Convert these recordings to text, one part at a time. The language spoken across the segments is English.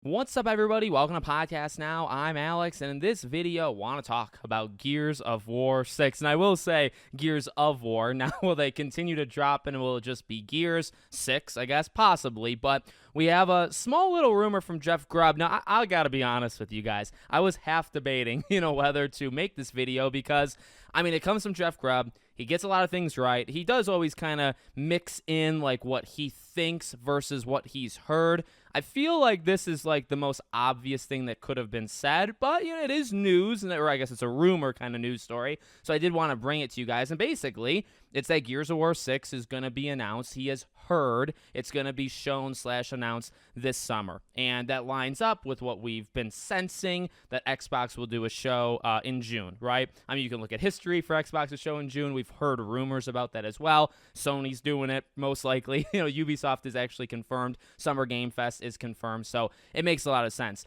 What's up, everybody? Welcome to Podcast Now. I'm Alex, and in this video, I want to talk about Gears of War 6. And I will say Gears of War. Now, will they continue to drop, and will it just be Gears 6, I guess? Possibly. But we have a small little rumor from Jeff Grubb. Now, I got to be honest with you guys. I was half debating, whether to make this video because, it comes from Jeff Grubb. He gets a lot of things right. He does always kind of mix in like what he thinks versus what he's heard. I feel like this is like the most obvious thing that could have been said, but it is news, or I guess it's a rumor kind of news story. So I did want to bring it to you guys. And basically, it's that Gears of War 6 is going to be announced. He has heard it's going to be shown/announced this summer. And that lines up with what we've been sensing, that Xbox will do a show in June, right? You can look at history for Xbox's show in June. We've heard rumors about that as well. Sony's doing it, most likely. Ubisoft is actually confirmed. Summer Game Fest is confirmed. So it makes a lot of sense.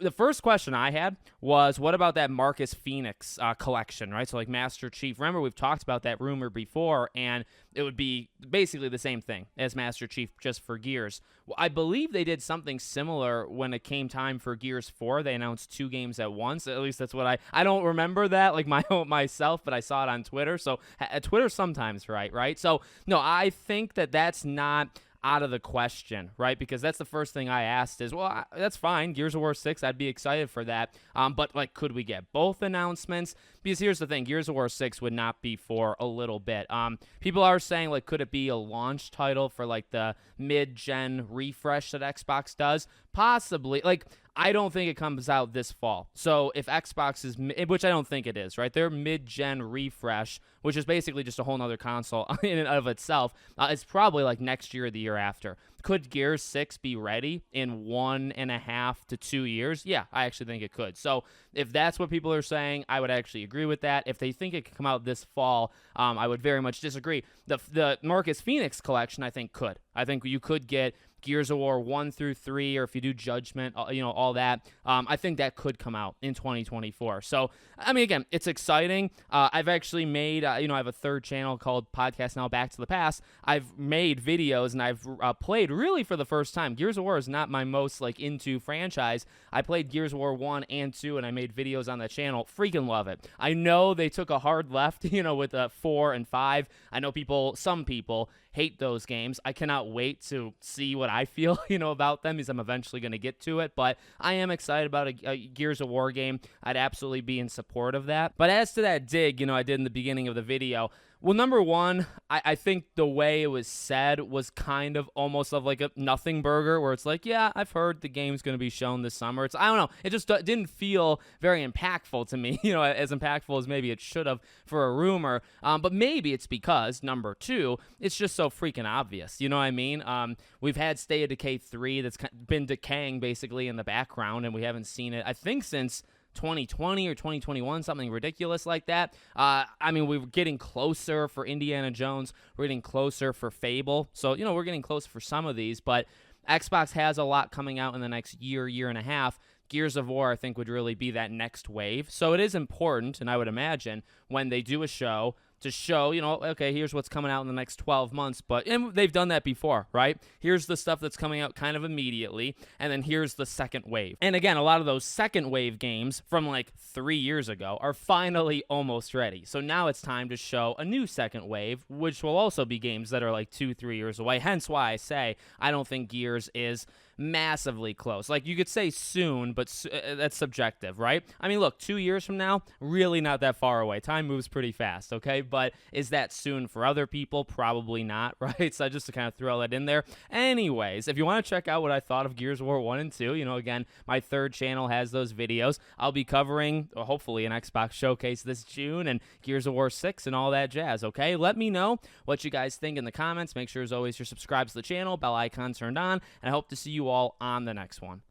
The first question I had was, what about that Marcus Phoenix collection, right? So like Master Chief. Remember, we've talked about that rumor before, and it would be basically the same thing as Master Chief just for Gears. Well, I believe they did something similar when it came time for Gears 4. They announced 2 games at once. At least that's what I don't remember that like myself, but I saw it on Twitter. So Twitter's sometimes right? So no, I think that's not out of the question, right? Because that's the first thing I asked is, well, that's fine. Gears of War 6, I'd be excited for that. But, could we get both announcements? Because here's the thing. Gears of War 6 would not be for a little bit. People are saying, could it be a launch title for, the mid-gen refresh that Xbox does? Possibly. I don't think it comes out this fall. So if Xbox is, which I don't think it is, right? Their mid-gen refresh, which is basically just a whole nother console in and of itself, is probably next year or the year after. Could Gears 6 be ready in 1.5 to 2 years? Yeah, I actually think it could. So if that's what people are saying, I would actually agree with that. If they think it could come out this fall, I would very much disagree. The Marcus Phoenix collection, I think, could. I think you could get Gears of War 1 through 3, or if you do Judgment, all that. I think that could come out in 2024. So, again, it's exciting. I've actually made, I have a third channel called Podcast Now Back to the Past. I've made videos, and I've played really for the first time. Gears of War is not my most, into franchise. I played Gears of War 1 and 2, and I made videos on that channel. Freaking love it. I know they took a hard left, with 4 and 5. I know some people hate those games. I cannot wait to see what I feel, about them, because I'm eventually going to get to it. But I am excited about a Gears of War game. I'd absolutely be in support of that. But as to that dig, I did in the beginning of the video, well, number one, I think the way it was said was kind of almost of a nothing burger, where it's yeah, I've heard the game's going to be shown this summer. I don't know. It just didn't feel very impactful to me, as impactful as maybe it should have for a rumor. But maybe it's because, number two, it's just so freaking obvious. You know what I mean? We've had State of Decay 3 that's been decaying basically in the background, and we haven't seen it, I think, since 2020 or 2021, something ridiculous like that. We're getting closer for Indiana Jones. We're getting closer for Fable. So, we're getting close for some of these, but Xbox has a lot coming out in the next year and a half. Gears of War, I think, would really be that next wave. So it is important, and I would imagine, when they do a show, to show, okay, here's what's coming out in the next 12 months. And they've done that before, right? Here's the stuff that's coming out kind of immediately, and then here's the second wave. And again, a lot of those second wave games from 3 years ago are finally almost ready. So now it's time to show a new second wave, which will also be games that are 2-3 years away. Hence why I say I don't think Gears is massively close. You could say soon, but that's subjective, right? Look, 2 years from now, really not that far away. Time moves pretty fast, okay? But is that soon for other people? Probably not, right? So just to kind of throw that in there. Anyways, if you want to check out what I thought of Gears of War 1 and 2, again, my third channel has those videos. I'll be covering, hopefully, an Xbox showcase this June and Gears of War 6 and all that jazz, okay? Let me know what you guys think in the comments. Make sure, as always, you're subscribed to the channel, bell icon turned on, and I hope to see you all on the next one.